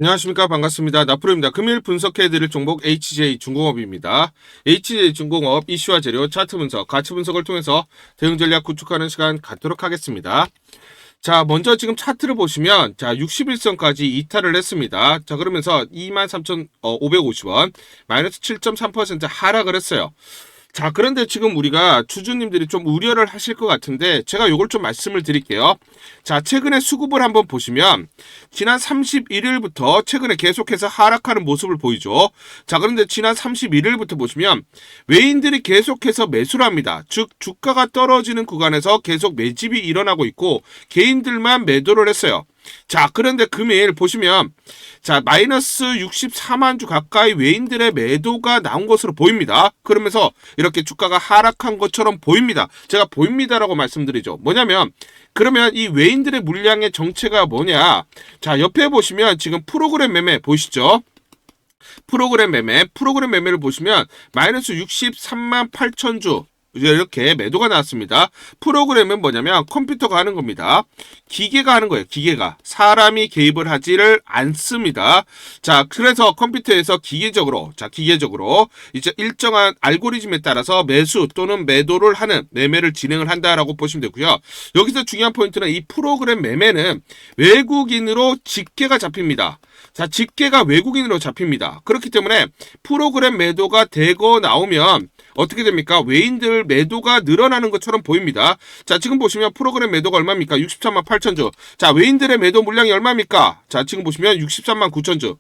안녕하십니까. 반갑습니다. 나프로입니다. 금일 분석해드릴 종목 HJ중공업입니다. HJ중공업 이슈와 재료, 차트 분석, 가치 분석을 통해서 대응 전략 구축하는 시간 갖도록 하겠습니다. 자, 먼저 지금 차트를 보시면, 자, 61선까지 이탈을 했습니다. 자, 그러면서 23,550원, 마이너스 7.3% 하락을 했어요. 자, 그런데 지금 우리가 주주님들이 좀 우려를 하실 것 같은데 제가 요걸 좀 말씀을 드릴게요. 자, 최근에 수급을 한번 보시면 지난 31일부터 최근에 계속해서 하락하는 모습을 보이죠. 자, 그런데 지난 31일부터 보시면 외인들이 계속해서 매수를 합니다. 즉 주가가 떨어지는 구간에서 계속 매집이 일어나고 있고 개인들만 매도를 했어요. 자, 그런데 금일 보시면 자, 마이너스 64만 주 가까이 외인들의 매도가 나온 것으로 보입니다. 그러면서 이렇게 주가가 하락한 것처럼 보입니다. 제가 보입니다라고 말씀드리죠. 뭐냐면 그러면 이 외인들의 물량의 정체가 뭐냐? 자, 옆에 보시면 지금 프로그램 매매 보이시죠? 프로그램 매매를 보시면 마이너스 63만 8천 주 이렇게 매도가 나왔습니다. 프로그램은 뭐냐면 컴퓨터가 하는 겁니다. 기계가 하는 거예요. 기계가. 사람이 개입을 하지를 않습니다. 자, 그래서 컴퓨터에서 기계적으로 이제 일정한 알고리즘에 따라서 매수 또는 매도를 하는 매매를 진행을 한다라고 보시면 되고요. 여기서 중요한 포인트는 이 프로그램 매매는 외국인으로 집계가 잡힙니다. 자, 집계가 외국인으로 잡힙니다. 그렇기 때문에 프로그램 매도가 되고 나오면 어떻게 됩니까? 외인들 매도가 늘어나는 것처럼 보입니다. 자, 지금 보시면 프로그램 매도가 얼마입니까? 63만 8천 주. 자, 외인들의 매도 물량이 얼마입니까? 자, 지금 보시면 63만 9천 주.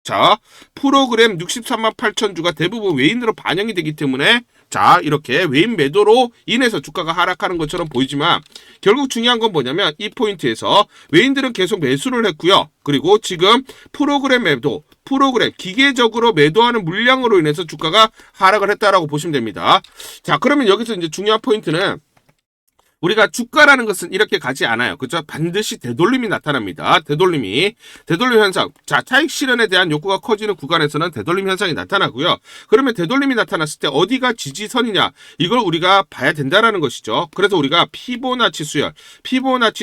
자, 프로그램 63만 8천 주가 대부분 외인으로 반영이 되기 때문에 자, 이렇게 외인 매도로 인해서 주가가 하락하는 것처럼 보이지만 결국 중요한 건 뭐냐면 이 포인트에서 외인들은 계속 매수를 했고요. 그리고 지금 프로그램 매도, 프로그램 기계적으로 매도하는 물량으로 인해서 주가가 하락을 했다라고 보시면 됩니다. 자, 그러면 여기서 이제 중요한 포인트는 우리가 주가라는 것은 이렇게 가지 않아요. 그죠? 반드시 되돌림이 나타납니다. 되돌림 현상. 자, 차익 실현에 대한 욕구가 커지는 구간에서는 되돌림 현상이 나타나고요. 그러면 되돌림이 나타났을 때 어디가 지지선이냐? 이걸 우리가 봐야 된다라는 것이죠. 그래서 우리가 피보나치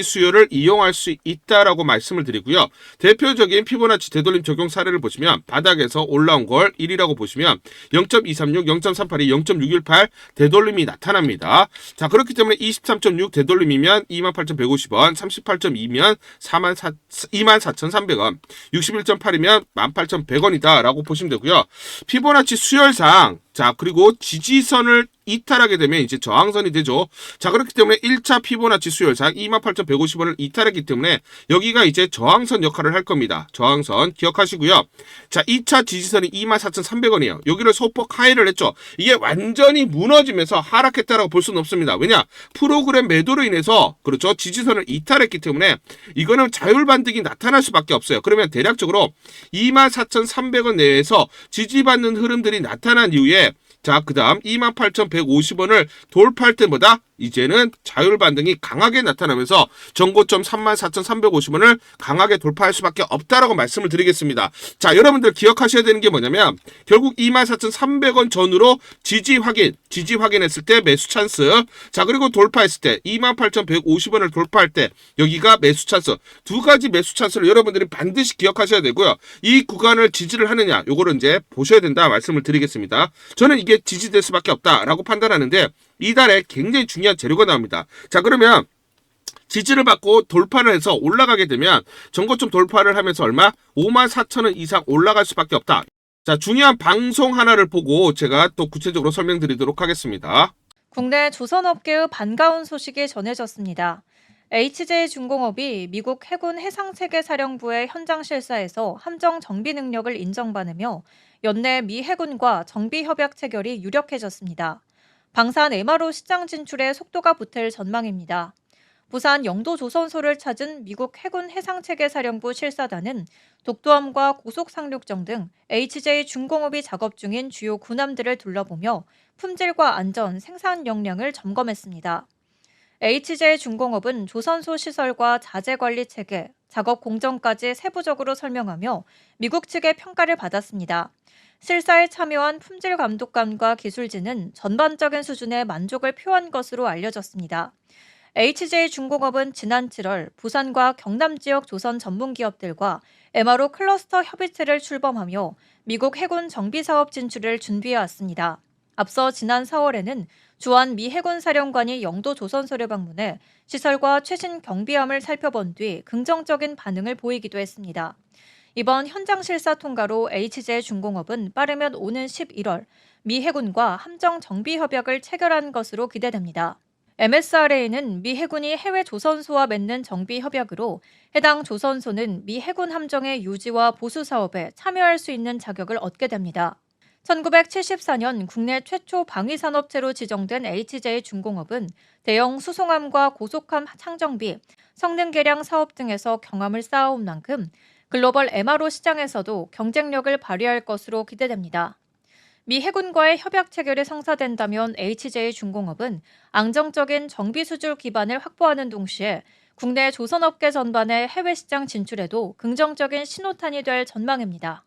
수열을 이용할 수 있다라고 말씀을 드리고요. 대표적인 피보나치 되돌림 적용 사례를 보시면 바닥에서 올라온 걸 1이라고 보시면 0.236, 0.382, 0.618 되돌림이 나타납니다. 자, 그렇기 때문에 23.6 되돌림이면 28,150원, 38.2면 24,300원, 61.8이면 18,100원이다 라고 보시면 되고요. 피보나치 수열상 자, 그리고 지지선을 이탈하게 되면 이제 저항선이 되죠. 자, 그렇기 때문에 1차 피보나치 수열상 28,150원을 이탈했기 때문에 여기가 이제 저항선 역할을 할 겁니다. 저항선 기억하시고요. 자, 2차 지지선이 24,300원이에요. 여기를 소폭 하회를 했죠. 이게 완전히 무너지면서 하락했다라고 볼 수는 없습니다. 왜냐? 프로그램 매도로 인해서 그렇죠. 지지선을 이탈했기 때문에 이거는 자율반등이 나타날 수밖에 없어요. 그러면 대략적으로 24,300원 내에서 지지받는 흐름들이 나타난 이후에 자, 그 다음 28,150원을 돌파할 때보다 이제는 자율 반등이 강하게 나타나면서 전고점 34,350원을 강하게 돌파할 수밖에 없다라고 말씀을 드리겠습니다. 자, 여러분들 기억하셔야 되는 게 뭐냐면 결국 24,300원 전후로 지지 확인했을 때 매수 찬스. 자, 그리고 돌파했을 때 28,150원을 돌파할 때 여기가 매수 찬스. 두 가지 매수 찬스를 여러분들이 반드시 기억하셔야 되고요. 이 구간을 지지를 하느냐 요거를 이제 보셔야 된다 말씀을 드리겠습니다. 저는 이게 지지될 수밖에 없다라고 판단하는데 이달에 굉장히 중요한 재료가 나옵니다. 자, 그러면 지지를 받고 돌파를 해서 올라가게 되면 전고점 돌파를 하면서 얼마? 54,000원 이상 올라갈 수밖에 없다. 자, 중요한 방송 하나를 보고 제가 또 구체적으로 설명드리도록 하겠습니다. 국내 조선업계의 반가운 소식이 전해졌습니다. HJ중공업이 미국 해군 해상체계사령부의 현장 실사에서 함정 정비 능력을 인정받으며 연내 미 해군과 정비 협약 체결이 유력해졌습니다. 방산 MRO 시장 진출에 속도가 붙을 전망입니다. 부산 영도조선소를 찾은 미국 해군 해상체계사령부 실사단은 독도함과 고속상륙정 등 HJ중공업이 작업 중인 주요 군함들을 둘러보며 품질과 안전, 생산 역량을 점검했습니다. HJ중공업은 조선소 시설과 자재관리 체계, 작업 공정까지 세부적으로 설명하며 미국 측의 평가를 받았습니다. 실사에 참여한 품질 감독관과 기술진은 전반적인 수준의 만족을 표한 것으로 알려졌습니다. HJ중공업은 지난 7월 부산과 경남 지역 조선 전문 기업들과 MRO 클러스터 협의체를 출범하며 미국 해군 정비 사업 진출을 준비해왔습니다. 앞서 지난 4월에는 주한 미 해군 사령관이 영도 조선소를 방문해 시설과 최신 경비함을 살펴본 뒤 긍정적인 반응을 보이기도 했습니다. 이번 현장 실사 통과로 HJ중공업은 빠르면 오는 11월 미 해군과 함정 정비 협약을 체결한 것으로 기대됩니다. MSRA는 미 해군이 해외 조선소와 맺는 정비 협약으로 해당 조선소는 미 해군 함정의 유지와 보수 사업에 참여할 수 있는 자격을 얻게 됩니다. 1974년 국내 최초 방위산업체로 지정된 HJ중공업은 대형 수송함과 고속함 창정비, 성능 개량 사업 등에서 경험을 쌓아온 만큼 글로벌 MRO 시장에서도 경쟁력을 발휘할 것으로 기대됩니다. 미 해군과의 협약 체결이 성사된다면 HJ중공업은 안정적인 정비 수출 기반을 확보하는 동시에 국내 조선업계 전반의 해외 시장 진출에도 긍정적인 신호탄이 될 전망입니다.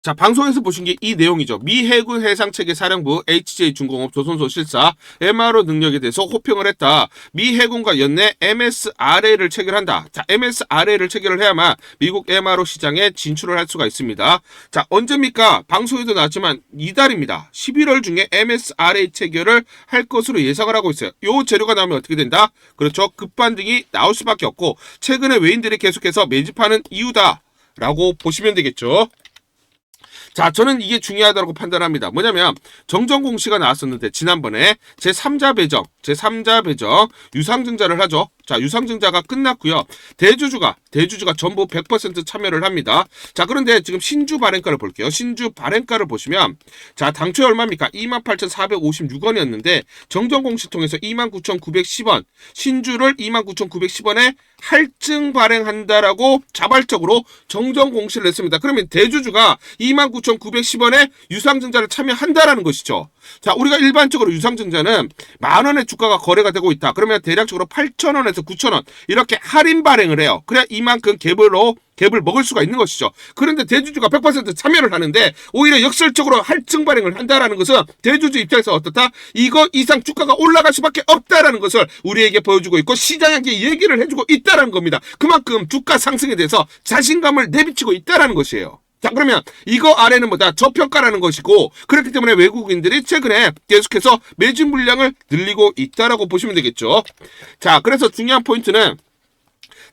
자, 방송에서 보신 게 이 내용이죠. 미 해군 해상체계 사령부 HJ중공업 조선소 실사 MRO 능력에 대해서 호평을 했다. 미 해군과 연내 MSRA를 체결한다. 자, MSRA를 체결을 해야만 미국 MRO 시장에 진출을 할 수가 있습니다. 자, 언제입니까? 방송에도 나왔지만 이달입니다. 11월 중에 MSRA 체결을 할 것으로 예상을 하고 있어요. 요 재료가 나오면 어떻게 된다? 그렇죠. 급반등이 나올 수밖에 없고 최근에 외인들이 계속해서 매집하는 이유다. 라고 보시면 되겠죠. 자, 저는 이게 중요하다고 판단합니다. 뭐냐면 정정 공시가 나왔었는데 지난번에 제3자 배정 유상증자를 하죠. 자, 유상증자가 끝났고요. 대주주가 전부 100% 참여를 합니다. 자, 그런데 지금 신주 발행가를 볼게요. 신주 발행가를 보시면 자, 당초에 얼마입니까? 28,456원이었는데 정정 공시 통해서 29,910원, 신주를 29,910원에 할증 발행한다라고 자발적으로 정정 공시를 했습니다. 그러면 대주주가 29,910원에 유상증자를 참여한다라는 것이죠. 자, 우리가 일반적으로 유상증자는 10,000원의 주가가 거래가 되고 있다. 그러면 대략적으로 8,000원에서 9,000원 이렇게 할인 발행을 해요. 그래야 이만큼 갭을 먹을 수가 있는 것이죠. 그런데 대주주가 100% 참여를 하는데 오히려 역설적으로 할증 발행을 한다라는 것은 대주주 입장에서 어떻다? 이거 이상 주가가 올라갈 수밖에 없다라는 것을 우리에게 보여주고 있고 시장에게 얘기를 해주고 있다라는 겁니다. 그만큼 주가 상승에 대해서 자신감을 내비치고 있다라는 것이에요. 자, 그러면 이거 아래는 뭐다? 저평가라는 것이고 그렇기 때문에 외국인들이 최근에 계속해서 매집 물량을 늘리고 있다라고 보시면 되겠죠. 자, 그래서 중요한 포인트는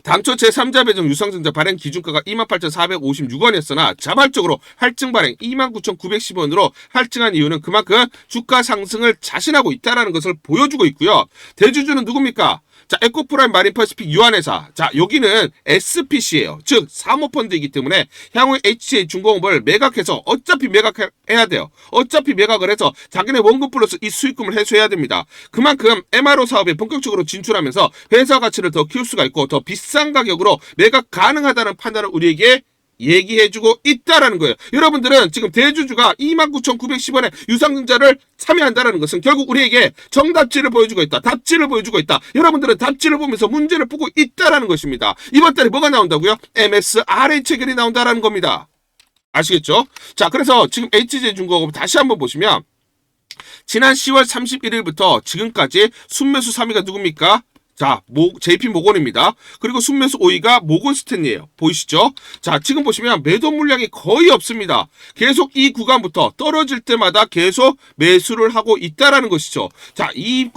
당초 제3자 배정 유상증자 발행 기준가가 28,456원이었으나 자발적으로 할증 발행 29,910원으로 할증한 이유는 그만큼 주가 상승을 자신하고 있다는 것을 보여주고 있고요. 대주주는 누굽니까? 자, 에코프라임 마린퍼시픽 유한회사. 자, 여기는 SPC예요. 즉 사모펀드이기 때문에 향후 HJ중공업을 매각해서 어차피 매각해야 돼요. 어차피 매각을 해서 자기네 원금 플러스 이 수익금을 회수해야 됩니다. 그만큼 MRO 사업에 본격적으로 진출하면서 회사 가치를 더 키울 수가 있고 더 비싼 가격으로 매각 가능하다는 판단을 우리에게 얘기해주고 있다라는 거예요. 여러분들은 지금 대주주가 29,910원에 유상증자를 참여한다라는 것은 결국 우리에게 정답지를 보여주고 있다. 답지를 보여주고 있다. 여러분들은 답지를 보면서 문제를 보고 있다라는 것입니다. 이번 달에 뭐가 나온다고요? MSRA 체결이 나온다라는 겁니다. 아시겠죠? 자, 그래서 지금 HJ중공업 다시 한번 보시면 지난 10월 31일부터 지금까지 순매수 3위가 누굽니까? 자, JP모건입니다. 그리고 순매수 5위가 모건스탠리예요. 보이시죠? 자, 지금 보시면 매도 물량이 거의 없습니다. 계속 이 구간부터 떨어질 때마다 계속 매수를 하고 있다라는 것이죠. 자, 이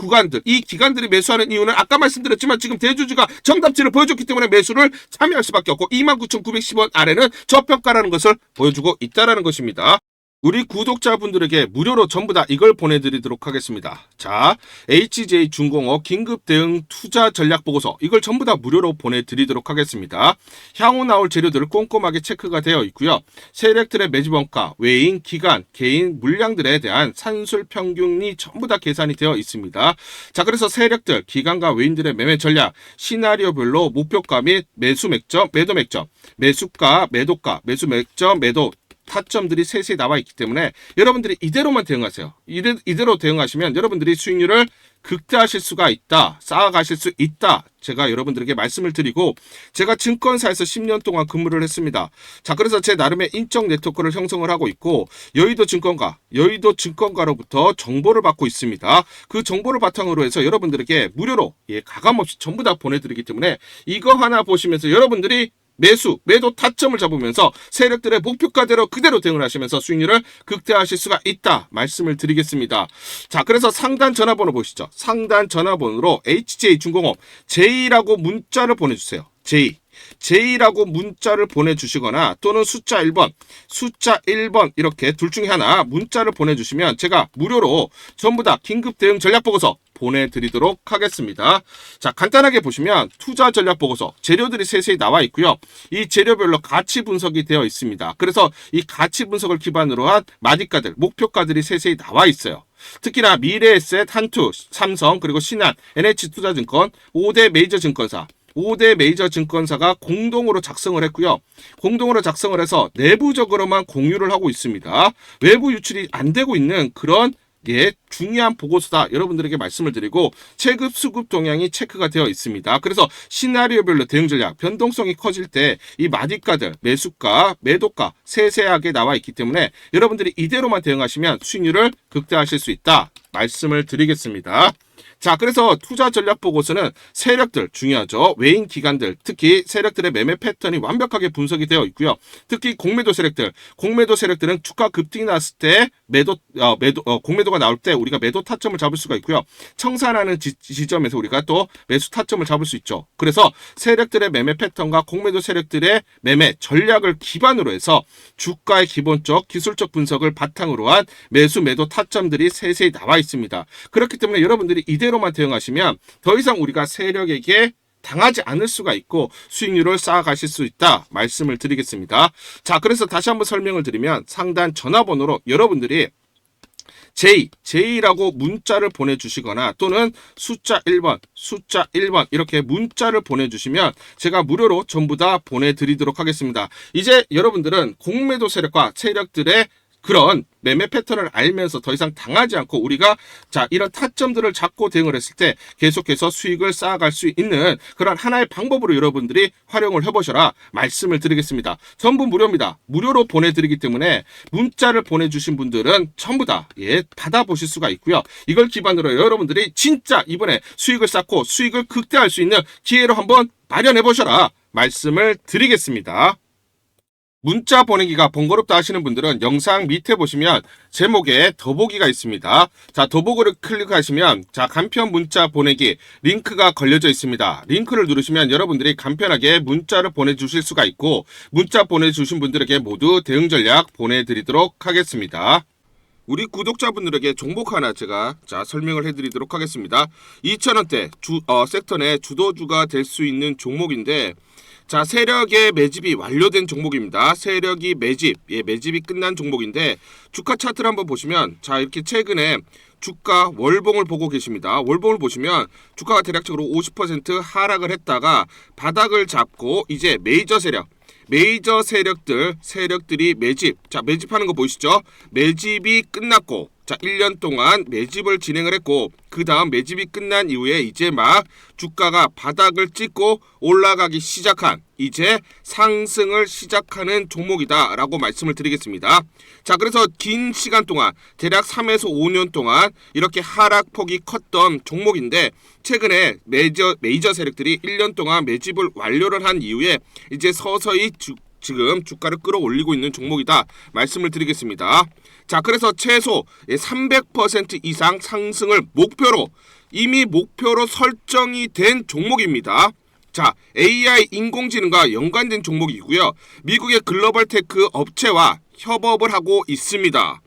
기관들이 매수하는 이유는 아까 말씀드렸지만 지금 대주주가 정답지를 보여줬기 때문에 매수를 참여할 수밖에 없고 29,910원 아래는 저평가라는 것을 보여주고 있다라는 것입니다. 우리 구독자분들에게 무료로 전부 다 이걸 보내드리도록 하겠습니다. 자, HJ중공업 긴급 대응 투자 전략 보고서 이걸 전부 다 무료로 보내드리도록 하겠습니다. 향후 나올 재료들을 꼼꼼하게 체크가 되어 있고요. 세력들의 매집원가, 외인, 기간, 개인 물량들에 대한 산술 평균이 전부 다 계산이 되어 있습니다. 자, 그래서 세력들, 기간과 외인들의 매매 전략, 시나리오별로 목표가 및 매수 맥점, 매도 맥점, 매수가, 매도가, 매수 맥점, 매도 타점들이 세세히 나와 있기 때문에 여러분들이 이대로만 대응하세요. 이대로 대응하시면 여러분들이 수익률을 극대화하실 수가 있다. 쌓아가실 수 있다. 제가 여러분들에게 말씀을 드리고 제가 증권사에서 10년 동안 근무를 했습니다. 자, 그래서 제 나름의 인적 네트워크를 형성을 하고 있고 여의도 증권가로부터 정보를 받고 있습니다. 그 정보를 바탕으로 해서 여러분들에게 무료로 가감없이 전부 다 보내드리기 때문에 이거 하나 보시면서 여러분들이 매도 타점을 잡으면서 세력들의 목표가대로 그대로 대응을 하시면서 수익률을 극대화하실 수가 있다 말씀을 드리겠습니다. 자, 그래서 상단 전화번호 보시죠. 상단 전화번호로 HJ중공업 J라고 문자를 보내주세요. J라고 문자를 보내주시거나 또는 숫자 1번 이렇게 둘 중에 하나 문자를 보내주시면 제가 무료로 전부 다 긴급 대응 전략 보고서 보내드리도록 하겠습니다. 자, 간단하게 보시면 투자 전략 보고서 재료들이 세세히 나와 있고요. 이 재료별로 가치 분석이 되어 있습니다. 그래서 이 가치 분석을 기반으로 한 마디가들, 목표가들이 세세히 나와 있어요. 특히나 미래에셋, 한투, 삼성, 그리고 신한, NH투자증권, 5대 메이저 증권사 5대 메이저 증권사가 공동으로 작성을 했고요. 공동으로 작성을 해서 내부적으로만 공유를 하고 있습니다. 외부 유출이 안 되고 있는 그런 중요한 보고서다 여러분들에게 말씀을 드리고 체급 수급 동향이 체크가 되어 있습니다. 그래서 시나리오별로 대응 전략 변동성이 커질 때 이 마디가들 매수가 매도가 세세하게 나와 있기 때문에 여러분들이 이대로만 대응하시면 수익률을 극대화하실 수 있다 말씀을 드리겠습니다. 자, 그래서 투자 전략 보고서는 세력들 중요하죠. 외인 기관들, 특히 세력들의 매매 패턴이 완벽하게 분석이 되어 있고요. 특히 공매도 세력들은 주가 급등이 났을 때 공매도가 나올 때 우리가 매도 타점을 잡을 수가 있고요. 청산하는 지점에서 우리가 또 매수 타점을 잡을 수 있죠. 그래서 세력들의 매매 패턴과 공매도 세력들의 매매 전략을 기반으로 해서 주가의 기본적 기술적 분석을 바탕으로 한 매수 매도 타점들이 세세히 나와 있습니다. 그렇기 때문에 여러분들이 이대로만 대응하시면 더 이상 우리가 세력에게 당하지 않을 수가 있고 수익률을 쌓아가실 수 있다 말씀을 드리겠습니다. 자, 그래서 다시 한번 설명을 드리면 상단 전화번호로 여러분들이 J라고 문자를 보내주시거나 또는 숫자 1번 이렇게 문자를 보내주시면 제가 무료로 전부 다 보내드리도록 하겠습니다. 이제 여러분들은 공매도 세력과 세력들의 그런 매매 패턴을 알면서 더 이상 당하지 않고 우리가 이런 타점들을 잡고 대응을 했을 때 계속해서 수익을 쌓아갈 수 있는 그런 하나의 방법으로 여러분들이 활용을 해보셔라 말씀을 드리겠습니다. 전부 무료입니다. 무료로 보내드리기 때문에 문자를 보내주신 분들은 전부 다 받아보실 수가 있고요. 이걸 기반으로 여러분들이 진짜 이번에 수익을 쌓고 수익을 극대화할 수 있는 기회로 한번 마련해보셔라 말씀을 드리겠습니다. 문자 보내기가 번거롭다 하시는 분들은 영상 밑에 보시면 제목에 더보기가 있습니다. 자, 더보기를 클릭하시면 간편 문자 보내기 링크가 걸려져 있습니다. 링크를 누르시면 여러분들이 간편하게 문자를 보내주실 수가 있고 문자 보내주신 분들에게 모두 대응 전략 보내드리도록 하겠습니다. 우리 구독자분들에게 종목 하나 제가 설명을 해드리도록 하겠습니다. 2,000원대 섹터 내 주도주가 될 수 있는 종목인데 세력의 매집이 완료된 종목입니다. 세력이 매집이 끝난 종목인데 주가 차트를 한번 보시면 이렇게 최근에 주가 월봉을 보고 계십니다. 월봉을 보시면 주가가 대략적으로 50% 하락을 했다가 바닥을 잡고 이제 메이저 세력들이 매집하는 거 보이시죠? 매집이 끝났고 1년 동안 매집을 진행을 했고 그 다음 매집이 끝난 이후에 이제 막 주가가 바닥을 찍고 올라가기 시작한 이제 상승을 시작하는 종목이다 라고 말씀을 드리겠습니다. 그래서 긴 시간 동안 대략 3에서 5년 동안 이렇게 하락폭이 컸던 종목인데 최근에 메이저 세력들이 1년 동안 매집을 완료를 한 이후에 이제 서서히 지금 주가를 끌어올리고 있는 종목이다 말씀을 드리겠습니다. 그래서 최소 300% 이상 상승을 이미 목표로 설정이 된 종목입니다. AI 인공지능과 연관된 종목이고요. 미국의 글로벌 테크 업체와 협업을 하고 있습니다.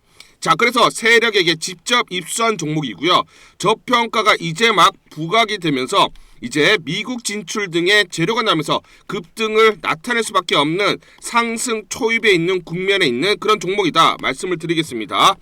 그래서 세력에게 직접 입수한 종목이고요. 저평가가 이제 막 부각이 되면서 이제 미국 진출 등의 재료가 나면서 급등을 나타낼 수밖에 없는 상승 초입에 있는 국면에 있는 그런 종목이다 말씀을 드리겠습니다.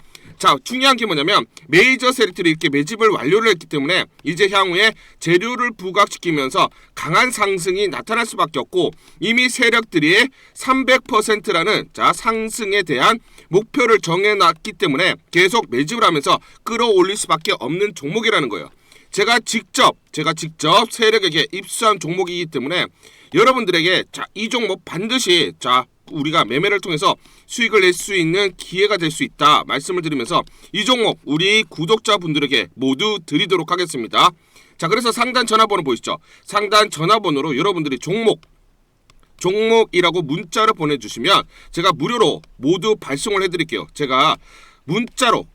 중요한 게 뭐냐면 메이저 세력들이 이렇게 매집을 완료를 했기 때문에 이제 향후에 재료를 부각시키면서 강한 상승이 나타날 수밖에 없고 이미 세력들이 300%라는 상승에 대한 목표를 정해놨기 때문에 계속 매집을 하면서 끌어올릴 수밖에 없는 종목이라는 거예요. 제가 직접 세력에게 입수한 종목이기 때문에 여러분들에게 이 종목 반드시 우리가 매매를 통해서 수익을 낼 수 있는 기회가 될 수 있다 말씀을 드리면서 이 종목 우리 구독자분들에게 모두 드리도록 하겠습니다. 그래서 상단 전화번호 보이시죠? 상단 전화번호로 여러분들이 종목 종목이라고 문자로 보내주시면 제가 무료로 모두 발송을 해드릴게요. 제가 문자로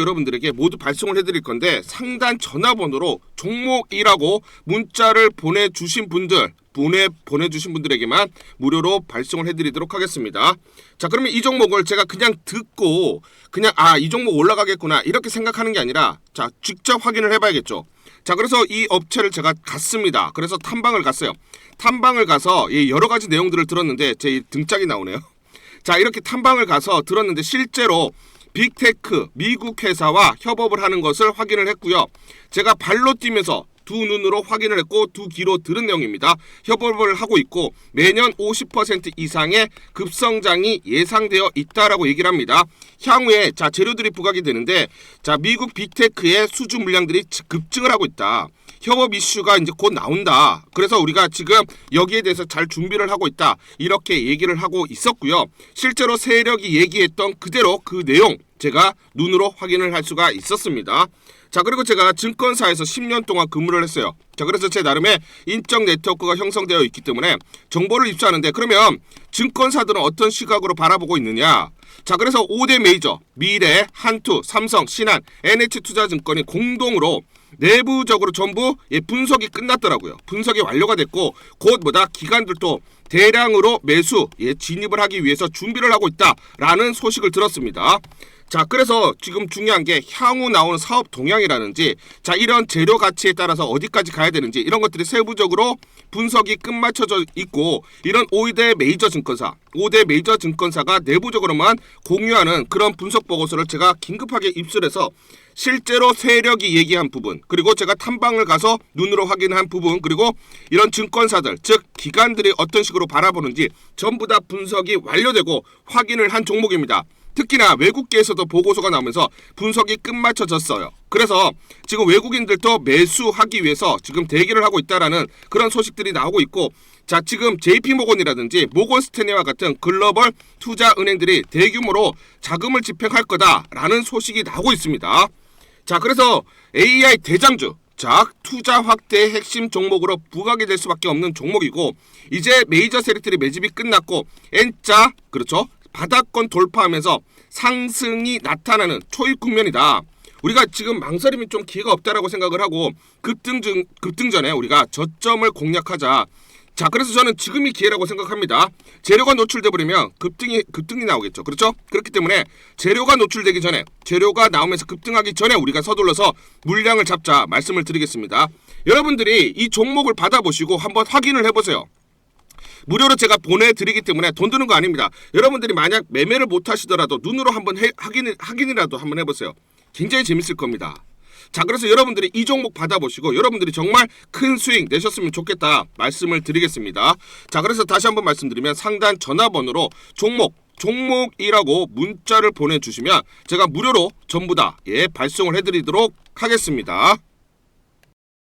여러분들에게 모두 발송을 해드릴 건데 상단 전화번호로 종목이라고 문자를 보내주신 분들에게만 무료로 발송을 해드리도록 하겠습니다. 자, 그러면 이 종목을 제가 그냥 듣고 그냥 이 종목 올라가겠구나 이렇게 생각하는 게 아니라 자, 직접 확인을 해봐야겠죠. 자, 그래서 이 업체를 제가 갔습니다. 그래서 탐방을 갔어요. 탐방을 가서 여러 가지 내용들을 들었는데 제 등짝이 나오네요. 자, 이렇게 탐방을 가서 들었는데 실제로 빅테크 미국 회사와 협업을 하는 것을 확인을 했고요. 제가 발로 뛰면서 두 눈으로 확인을 했고 두 귀로 들은 내용입니다. 협업을 하고 있고 매년 50% 이상의 급성장이 예상되어 있다라고 얘기를 합니다. 향후에 자 재료들이 부각이 되는데 자 미국 빅테크의 수주 물량들이 급증을 하고 있다. 협업 이슈가 이제 곧 나온다. 그래서 우리가 지금 여기에 대해서 잘 준비를 하고 있다. 이렇게 얘기를 하고 있었고요. 실제로 세력이 얘기했던 그대로 그 내용 제가 눈으로 확인을 할 수가 있었습니다. 자, 그리고 제가 증권사에서 10년 동안 근무를 했어요. 자, 그래서 제 나름의 인적 네트워크가 형성되어 있기 때문에 정보를 입수하는데 그러면 증권사들은 어떤 시각으로 바라보고 있느냐? 자, 그래서 5대 메이저 미래, 한투, 삼성, 신한, NH투자증권이 공동으로 내부적으로 전부 분석이 끝났더라고요. 분석이 완료가 됐고 곧 기관들도 대량으로 매수 진입을 하기 위해서 준비를 하고 있다라는 소식을 들었습니다. 자, 그래서 지금 중요한 게 향후 나오는 사업 동향이라든지 자 이런 재료 가치에 따라서 어디까지 가야 되는지 이런 것들이 세부적으로 분석이 끝마쳐져 있고 이런 5대 메이저 증권사가 내부적으로만 공유하는 그런 분석 보고서를 제가 긴급하게 입수해서 실제로 세력이 얘기한 부분 그리고 제가 탐방을 가서 눈으로 확인한 부분 그리고 이런 증권사들 즉 기관들이 어떤 식으로 바라보는지 전부 다 분석이 완료되고 확인을 한 종목입니다. 특히나 외국계에서도 보고서가 나오면서 분석이 끝마쳐졌어요. 그래서 지금 외국인들도 매수하기 위해서 지금 대기를 하고 있다라는 그런 소식들이 나오고 있고 자 지금 JP모건이라든지 모건스탠리와 같은 글로벌 투자 은행들이 대규모로 자금을 집행할 거다라는 소식이 나오고 있습니다. 자 그래서 AI 대장주 자 투자 확대의 핵심 종목으로 부각이 될 수밖에 없는 종목이고 이제 메이저 세력들이 매집이 끝났고 N자 그렇죠. 바닥권 돌파하면서 상승이 나타나는 초입 국면이다. 우리가 지금 망설임이 좀 기회가 없다라고 생각을 하고 급등 전에 우리가 저점을 공략하자. 자, 그래서 저는 지금이 기회라고 생각합니다. 재료가 노출돼 버리면 급등이 나오겠죠. 그렇죠? 그렇기 때문에 재료가 노출되기 전에 재료가 나오면서 급등하기 전에 우리가 서둘러서 물량을 잡자 말씀을 드리겠습니다. 여러분들이 이 종목을 받아보시고 한번 확인을 해보세요. 무료로 제가 보내드리기 때문에 돈 드는 거 아닙니다. 여러분들이 만약 매매를 못 하시더라도 눈으로 한번 확인이라도 한번 해보세요. 굉장히 재밌을 겁니다. 자 그래서 여러분들이 이 종목 받아보시고 여러분들이 정말 큰 수익 내셨으면 좋겠다 말씀을 드리겠습니다. 자 그래서 다시 한번 말씀드리면 상단 전화번호로 종목이라고 문자를 보내주시면 제가 무료로 전부 다 발송을 해드리도록 하겠습니다.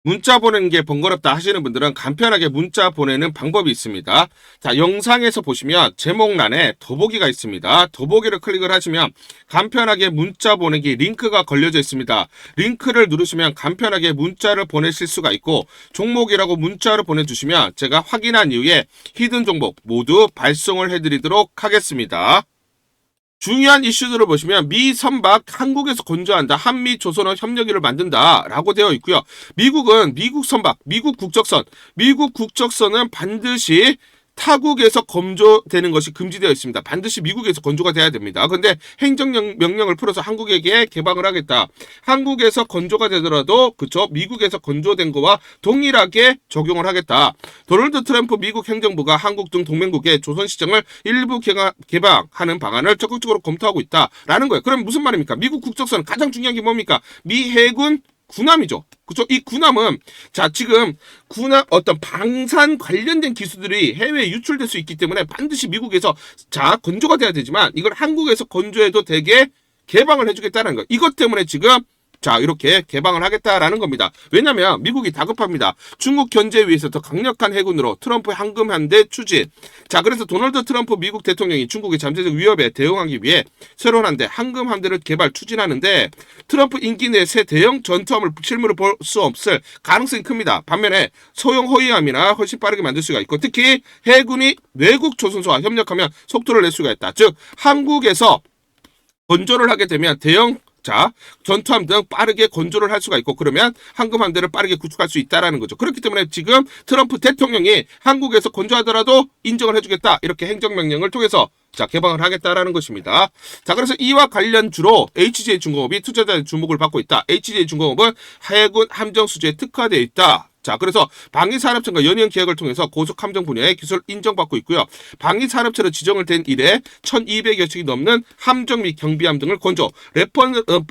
문자 보내는 게 번거롭다 하시는 분들은 간편하게 문자 보내는 방법이 있습니다. 자, 영상에서 보시면 제목란에 더보기가 있습니다. 더보기를 클릭을 하시면 간편하게 문자 보내기 링크가 걸려져 있습니다. 링크를 누르시면 간편하게 문자를 보내실 수가 있고 종목이라고 문자를 보내주시면 제가 확인한 이후에 히든 종목 모두 발송을 해드리도록 하겠습니다. 중요한 이슈들을 보시면 미 선박 한국에서 건조한다. 한미 조선업 협력위를 만든다. 라고 되어 있고요. 미국은 미국 선박, 미국 국적선은 반드시 타국에서 건조되는 것이 금지되어 있습니다. 반드시 미국에서 건조가 돼야 됩니다. 근데 행정명령을 풀어서 한국에게 개방을 하겠다. 한국에서 건조가 되더라도 그쵸 미국에서 건조된 거와 동일하게 적용을 하겠다. 도널드 트럼프 미국 행정부가 한국 등 동맹국의 조선시장을 일부 개방하는 방안을 적극적으로 검토하고 있다라는 거예요. 그럼 무슨 말입니까? 미국 국적선 가장 중요한 게 뭡니까? 미 해군 군함이죠. 그렇죠? 이 군함은 자 지금 군함 어떤 방산 관련된 기술들이 해외에 유출될 수 있기 때문에 반드시 미국에서 자 건조가 돼야 되지만 이걸 한국에서 건조해도 되게 개방을 해주겠다는 거. 이것 때문에 지금 자, 이렇게 개방을 하겠다라는 겁니다. 왜냐면 미국이 다급합니다. 중국 견제에 위해서 더 강력한 해군으로 트럼프의 황금 함대 추진. 자, 그래서 도널드 트럼프 미국 대통령이 중국의 잠재적 위협에 대응하기 위해 새로운 함대, 황금 함대를 개발 추진하는데 트럼프 임기 내 새 대형 전투함을 실무로 볼 수 없을 가능성이 큽니다. 반면에 소형 호위함이나 훨씬 빠르게 만들 수가 있고 특히 해군이 외국 조선소와 협력하면 속도를 낼 수가 있다. 즉 한국에서 건조를 하게 되면 대형 전투함 등 빠르게 건조를 할 수가 있고 그러면 황금 함대를 빠르게 구축할 수 있다라는 거죠. 그렇기 때문에 지금 트럼프 대통령이 한국에서 건조하더라도 인정을 해주겠다 이렇게 행정명령을 통해서 개방을 하겠다라는 것입니다. 자, 그래서 이와 관련주로 HJ중공업이 투자자의 주목을 받고 있다. HJ중공업은 해군 함정 수주에 특화되어 있다. 자, 그래서 방위산업청과 연이은 계약을 통해서 고속함정 분야의 기술 인정받고 있고요. 방위산업체로 지정을 된 이래 1200여 척이 넘는 함정 및 경비함 등을 건조,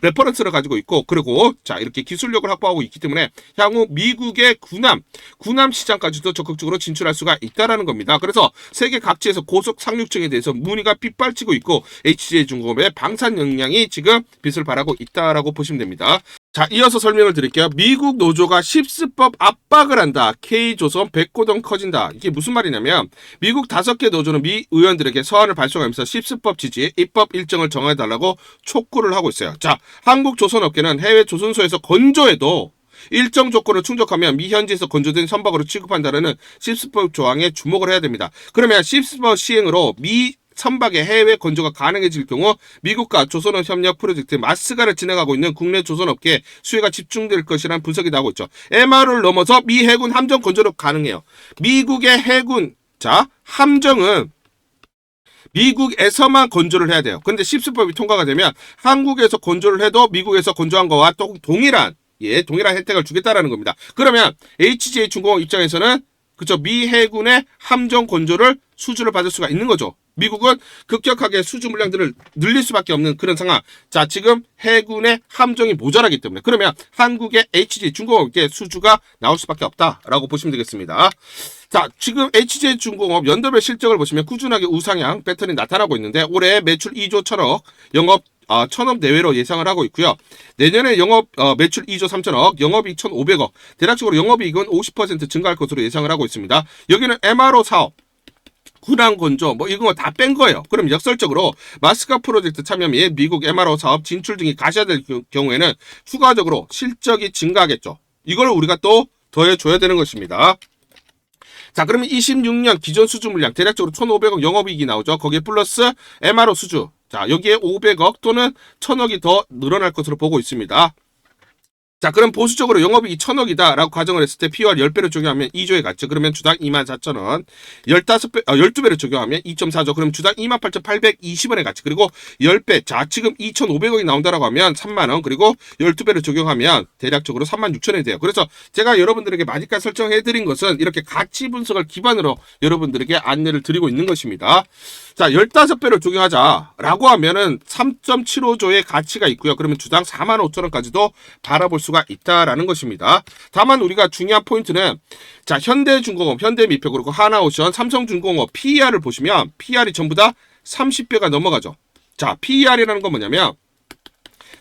레퍼런스를 가지고 있고 그리고 이렇게 기술력을 확보하고 있기 때문에 향후 미국의 군함 시장까지도 적극적으로 진출할 수가 있다라는 겁니다. 그래서 세계 각지에서 고속 상륙청에 대해서 문의가 빗발치고 있고 HJ중공업의 방산 역량이 지금 빛을 발하고 있다라고 보시면 됩니다. 자, 이어서 설명을 드릴게요. 미국 노조가 십수법 압박을 한다. K조선 백고동 커진다. 이게 무슨 말이냐면 미국 5개 노조는 미 의원들에게 서한을 발송하면서 십수법 지지, 입법 일정을 정해달라고 촉구를 하고 있어요. 자, 한국 조선업계는 해외 조선소에서 건조해도 일정 조건을 충족하면 미 현지에서 건조된 선박으로 취급한다는 십수법 조항에 주목을 해야 됩니다. 그러면 십수법 시행으로 미 선박의 해외 건조가 가능해질 경우 미국과 조선업 협력 프로젝트 마스가를 진행하고 있는 국내 조선업계 수혜가 집중될 것이라는 분석이 나오고 있죠. MR을 넘어서 미 해군 함정 건조로 가능해요. 미국의 해군 함정은 미국에서만 건조를 해야 돼요. 근데 십수법이 통과가 되면 한국에서 건조를 해도 미국에서 건조한 거와 동일한 혜택을 주겠다라는 겁니다. 그러면 HJ중공업 입장에서는 미 해군의 함정 건조를 수주를 받을 수가 있는 거죠. 미국은 급격하게 수주 물량들을 늘릴 수밖에 없는 그런 상황. 자, 지금 해군의 함정이 모자라기 때문에 그러면 한국의 HJ중공업에 수주가 나올 수밖에 없다라고 보시면 되겠습니다. 자, 지금 HJ중공업 연도별 실적을 보시면 꾸준하게 우상향 패턴이 나타나고 있는데 올해 매출 2조 1천억, 영업 1,000억 내외로 예상을 하고 있고요. 내년에 영업 매출 2조 3천억, 영업이익 1,500억, 대략적으로 영업이익은 50% 증가할 것으로 예상을 하고 있습니다. 여기는 MRO 사업, 군함 건조 이거 다 뺀 거예요. 그럼 역설적으로 마스카 프로젝트 참여 및 미국 MRO 사업 진출 등이 가셔야될 경우에는 추가적으로 실적이 증가하겠죠. 이걸 우리가 또 더해줘야 되는 것입니다. 자, 그러면 26년 기존 수주 물량 대략적으로 1,500억 영업이익이 나오죠. 거기에 플러스 MRO 수주. 자, 여기에 500억 또는 1,000억이 더 늘어날 것으로 보고 있습니다. 자, 그럼 보수적으로 영업이익이 1,000억이다 라고 가정을 했을 때 POR 10배로 적용하면 2조에 갔죠. 그러면 주당 24,000원. 12배로 적용하면 2.4조. 그럼 주당 28,820원에 갔지. 그리고 10배. 자, 지금 2,500억이 나온다라고 하면 3만원. 그리고 12배로 적용하면 대략적으로 36,000원이 돼요. 그래서 제가 여러분들에게 많이까지 설정해드린 것은 이렇게 가치 분석을 기반으로 여러분들에게 안내를 드리고 있는 것입니다. 자, 15배로 적용하자라고 하면은 3.75조의 가치가 있고요. 그러면 주당 45,000원까지도 바라볼 수가 있다라는 것입니다. 다만 우리가 중요한 포인트는 자, 현대중공업, 현대미표 그리고 하나오션, 삼성중공업 PER을 보시면 PER이 전부 다 30배가 넘어가죠. 자, PER이라는 건 뭐냐면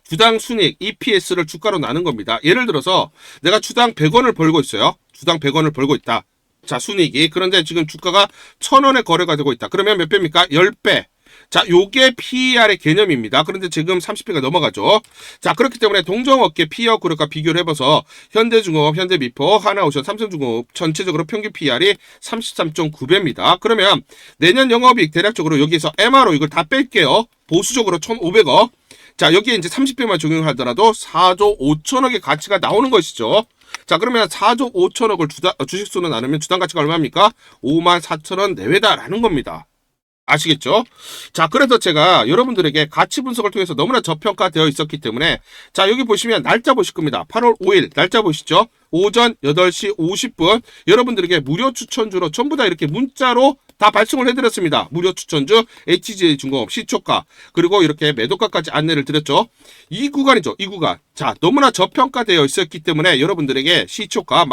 주당 순이익, EPS를 주가로 나눈 겁니다. 예를 들어서 내가 주당 100원을 벌고 있어요. 주당 100원을 벌고 있다. 자, 순이익이. 그런데 지금 주가가 1,000원에 거래가 되고 있다. 그러면 몇 배입니까? 10배. 자, 요게 PER의 개념입니다. 그런데 지금 30배가 넘어가죠. 자, 그렇기 때문에 동종업계 PER 그룹과 비교를 해봐서 현대중공업, 현대미포, 하나오션, 삼성중공업 전체적으로 평균 PER이 33.9배입니다. 그러면 내년 영업이익 대략적으로 여기에서 MRO 이걸 다 뺄게요. 보수적으로 1,500억. 자, 여기에 이제 30배만 적용하더라도 4조 5천억의 가치가 나오는 것이죠. 자, 그러면 4조 5천억을 주식수로 나누면 주당 가치가 얼마입니까? 54,000원 내외다라는 겁니다. 아시겠죠? 자, 그래서 제가 여러분들에게 가치 분석을 통해서 너무나 저평가되어 있었기 때문에 자, 여기 보시면 날짜 보실 겁니다. 8월 5일 날짜 보시죠. 오전 8시 50분 여러분들에게 무료 추천주로 전부 다 이렇게 문자로 다 발송을 해드렸습니다. 무료 추천주, HJ중공업 시초가, 그리고 이렇게 매도가까지 안내를 드렸죠. 이 구간이죠. 이 구간. 자, 너무나 저평가되어 있었기 때문에 여러분들에게 시초가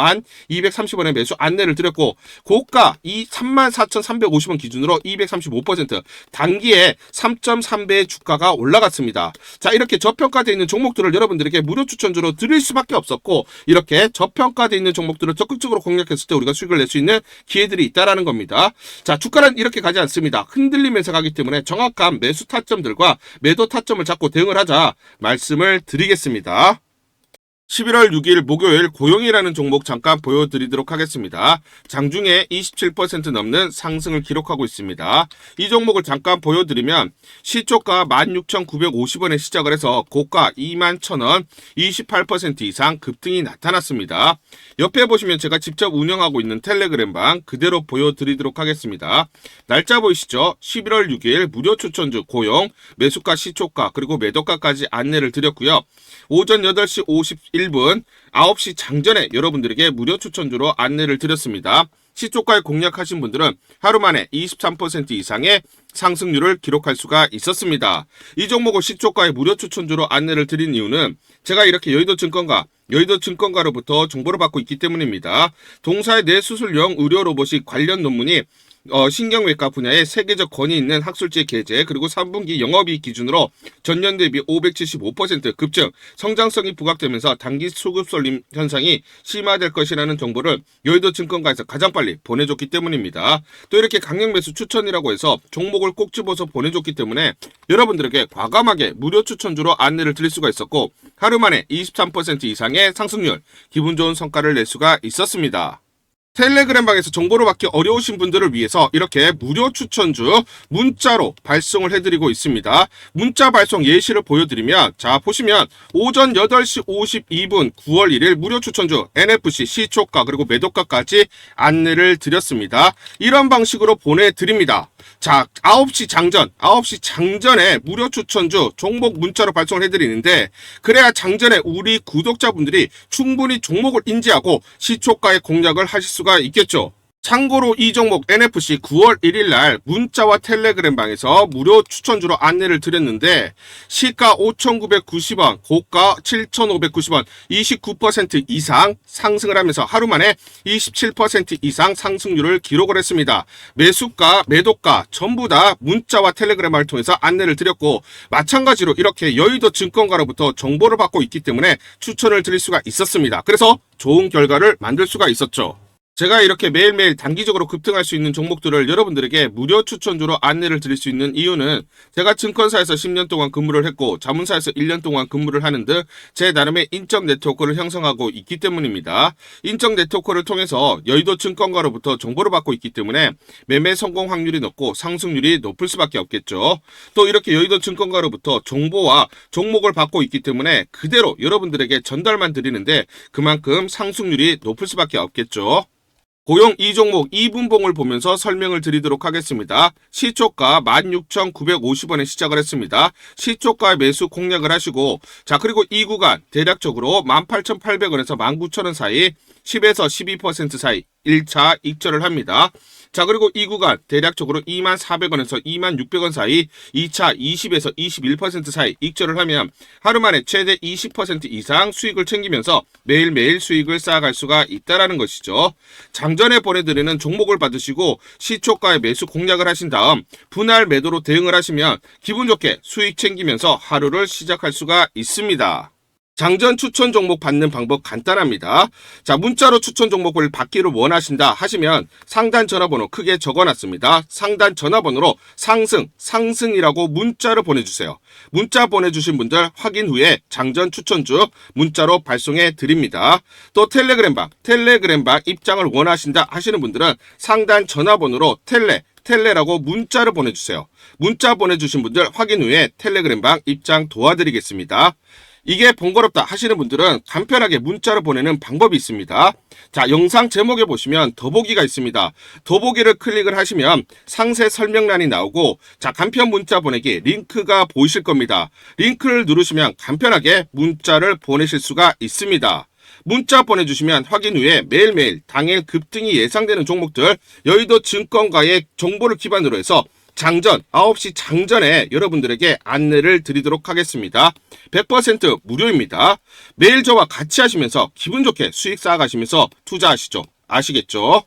1230원에 매수 안내를 드렸고, 고가 이 34,350원 기준으로 235% 단기에 3.3배의 주가가 올라갔습니다. 자, 이렇게 저평가되어 있는 종목들을 여러분들에게 무료 추천주로 드릴 수밖에 없었고, 이렇게 저평가되어 있는 종목들을 적극적으로 공략했을 때 우리가 수익을 낼 수 있는 기회들이 있다라는 겁니다. 자, 주가는 이렇게 가지 않습니다. 흔들리면서 가기 때문에 정확한 매수 타점들과 매도 타점을 잡고 대응을 하자 말씀을 드리겠습니다. 11월 6일 목요일 고용이라는 종목 잠깐 보여드리도록 하겠습니다. 장중에 27% 넘는 상승을 기록하고 있습니다. 이 종목을 잠깐 보여드리면 시초가 16,950원에 시작을 해서 고가 21,000원 28% 이상 급등이 나타났습니다. 옆에 보시면 제가 직접 운영하고 있는 텔레그램방 그대로 보여드리도록 하겠습니다. 날짜 보이시죠? 11월 6일 무료 추천주 고용, 매수가 시초가 그리고 매도가까지 안내를 드렸고요. 오전 8시 51분 9시 장전에 여러분들에게 무료 추천주로 안내를 드렸습니다. 시초가에 공략하신 분들은 하루 만에 23% 이상의 상승률을 기록할 수가 있었습니다. 이 종목을 시초가에 무료 추천주로 안내를 드린 이유는 제가 이렇게 여의도증권가로부터 정보를 받고 있기 때문입니다. 동사의 뇌수술용 의료 로봇이 관련 논문이 신경외과 분야에 세계적 권위 있는 학술지 게재 그리고 3분기 영업이익 기준으로 전년 대비 575% 급증, 성장성이 부각되면서 단기 수급 쏠림 현상이 심화될 것이라는 정보를 여의도 증권가에서 가장 빨리 보내줬기 때문입니다. 또 이렇게 강력 매수 추천이라고 해서 종목을 꼭 집어서 보내줬기 때문에 여러분들에게 과감하게 무료 추천주로 안내를 드릴 수가 있었고 하루 만에 23% 이상의 상승률, 기분 좋은 성과를 낼 수가 있었습니다. 텔레그램방에서 정보를 받기 어려우신 분들을 위해서 이렇게 무료 추천주 문자로 발송을 해드리고 있습니다. 문자 발송 예시를 보여드리면 자 보시면 오전 8시 52분 9월 1일 무료 추천주 NFC 시초가 그리고 매도가까지 안내를 드렸습니다. 이런 방식으로 보내드립니다. 자 9시 장전에 무료 추천주 종목 문자로 발송을 해드리는데 그래야 장전에 우리 구독자분들이 충분히 종목을 인지하고 시초가의 공략을 하실 수가 있겠죠. 참고로 이 종목 NFC 9월 1일 날 문자와 텔레그램방에서 무료 추천주로 안내를 드렸는데 시가 5,990원, 고가 7,590원, 29% 이상 상승을 하면서 하루 만에 27% 이상 상승률을 기록을 했습니다. 매수가, 매도가 전부 다 문자와 텔레그램을 통해서 안내를 드렸고 마찬가지로 이렇게 여의도 증권가로부터 정보를 받고 있기 때문에 추천을 드릴 수가 있었습니다. 그래서 좋은 결과를 만들 수가 있었죠. 제가 이렇게 매일매일 단기적으로 급등할 수 있는 종목들을 여러분들에게 무료 추천주로 안내를 드릴 수 있는 이유는 제가 증권사에서 10년 동안 근무를 했고 자문사에서 1년 동안 근무를 하는 등 제 나름의 인적 네트워크를 형성하고 있기 때문입니다. 인적 네트워크를 통해서 여의도 증권가로부터 정보를 받고 있기 때문에 매매 성공 확률이 높고 상승률이 높을 수밖에 없겠죠. 또 이렇게 여의도 증권가로부터 정보와 종목을 받고 있기 때문에 그대로 여러분들에게 전달만 드리는데 그만큼 상승률이 높을 수밖에 없겠죠. 고용 이 종목 2분봉을 보면서 설명을 드리도록 하겠습니다. 시초가 16,950원에 시작을 했습니다. 시초가 매수 공략을 하시고 자 그리고 이 구간 대략적으로 18,800원에서 19,000원 사이 10에서 12% 사이 1차 익절을 합니다. 자 그리고 이 구간 대략적으로 24,000원에서 26,000원 사이 2차 20에서 21% 사이 익절을 하면 하루 만에 최대 20% 이상 수익을 챙기면서 매일매일 수익을 쌓아갈 수가 있다는 것이죠. 장전에 보내드리는 종목을 받으시고 시초가에 매수 공략을 하신 다음 분할 매도로 대응을 하시면 기분 좋게 수익 챙기면서 하루를 시작할 수가 있습니다. 장전 추천 종목 받는 방법 간단합니다. 자, 문자로 추천 종목을 받기를 원하신다 하시면 상단 전화번호 크게 적어놨습니다. 상단 전화번호로 상승이라고 문자를 보내주세요. 문자 보내주신 분들 확인 후에 장전 추천주 문자로 발송해 드립니다. 또 텔레그램방 입장을 원하신다 하시는 분들은 상단 전화번호로 텔레라고 문자를 보내주세요. 문자 보내주신 분들 확인 후에 텔레그램방 입장 도와드리겠습니다. 이게 번거롭다 하시는 분들은 간편하게 문자를 보내는 방법이 있습니다. 자, 영상 제목에 보시면 더보기가 있습니다. 더보기를 클릭을 하시면 상세 설명란이 나오고 자, 간편 문자 보내기 링크가 보이실 겁니다. 링크를 누르시면 간편하게 문자를 보내실 수가 있습니다. 문자 보내주시면 확인 후에 매일매일 당일 급등이 예상되는 종목들 여의도 증권가의 정보를 기반으로 해서 장전 9시 장전에 여러분들에게 안내를 드리도록 하겠습니다. 100% 무료입니다. 매일 저와 같이 하시면서 기분 좋게 수익 쌓아가시면서 투자하시죠. 아시겠죠?